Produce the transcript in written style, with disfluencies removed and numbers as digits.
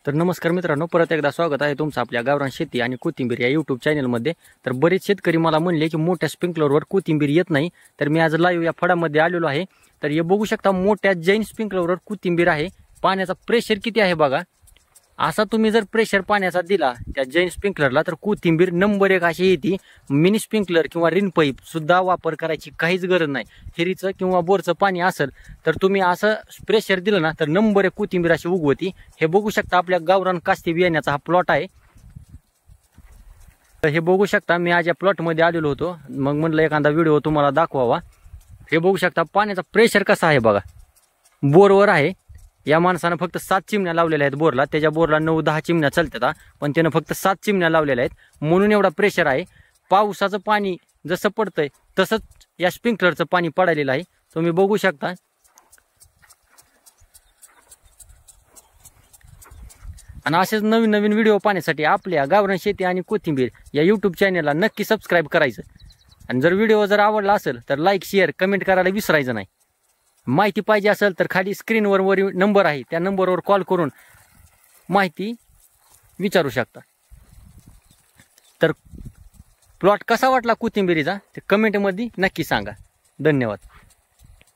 तर नमस्कार मित्रांनो, परत एकदा स्वागत आहे तुमचं आपल्या गावरान शेती आणि कोथिंबीर या यूट्यूब चॅनलमध्ये। तर बरेच शेतकरी मला म्हणले की मोठ्या स्प्रिंकलरवर कोथिंबीर येत नाही, तर मी आज लाईव्ह या फळामध्ये आलेलो आहे। तर हे बघू शकता, मोठ्या जैन स्प्रिंकलरवर कोथिंबीर आहे। पाण्याचा प्रेशर किती आहे बघा। असा तुम्ही जर प्रेशर पाण्याचा दिला त्या जैन स्प्रिंकलरला तर कोथिंबीर नंबर 1 अशी येते। मिनी स्प्रिंकलर किंवा रिन पाईप सुद्धा वापर करायची काहीच गरज नाही। हिरीचं किंवा बोरचं पाणी असेल तर तुम्ही असं प्रेशर दिलं ना तर नंबर 1 कोथिंबीर अशी उगवती। हे बघू शकता, आपल्या गावरान कास्ती बियाण्याचा हा प्लॉट आहे। हे बघू शकता, मी आज या प्लॉट मध्ये आलेलो होतो, मग म्हणलं एखादा व्हिडिओ तुम्हाला दाखवावा। हे बघू शकता पाण्याचा प्रेशर कसा आहे बघा। बोरवर आहे, या माणसानं फक्त 7 चिमण्या लावलेल्या आहेत बोरला। त्याच्या बोरला 9-10 चिमण्या चालतात, पण त्यानं फक्त 7 चिमण्या लावलेल्या आहेत म्हणून एवढा प्रेशर आहे। पावसाचं पाणी जसं पडतंय तसंच या स्प्रिंकलरचं पाणी पडालेलं आहे, तुम्ही बघू शकता। आणि असेच नवीन नवीन व्हिडिओ पाहण्यासाठी आपल्या गावरान शेती आणि कोथिंबीर या यूट्यूब चॅनलला नक्की सबस्क्राईब करायचं। आणि जर व्हिडिओ आवडला असेल तर लाईक शेअर कमेंट करायला विसरायचं नाही। माहिती पाहिजे असेल तर खाली स्क्रीनवर नंबर आहे, त्या नंबरवर कॉल करून माहिती विचारू शकता। तर प्लॉट कसा वाटला कोथिंबीरीचा ते कमेंटमध्ये नक्की सांगा। धन्यवाद।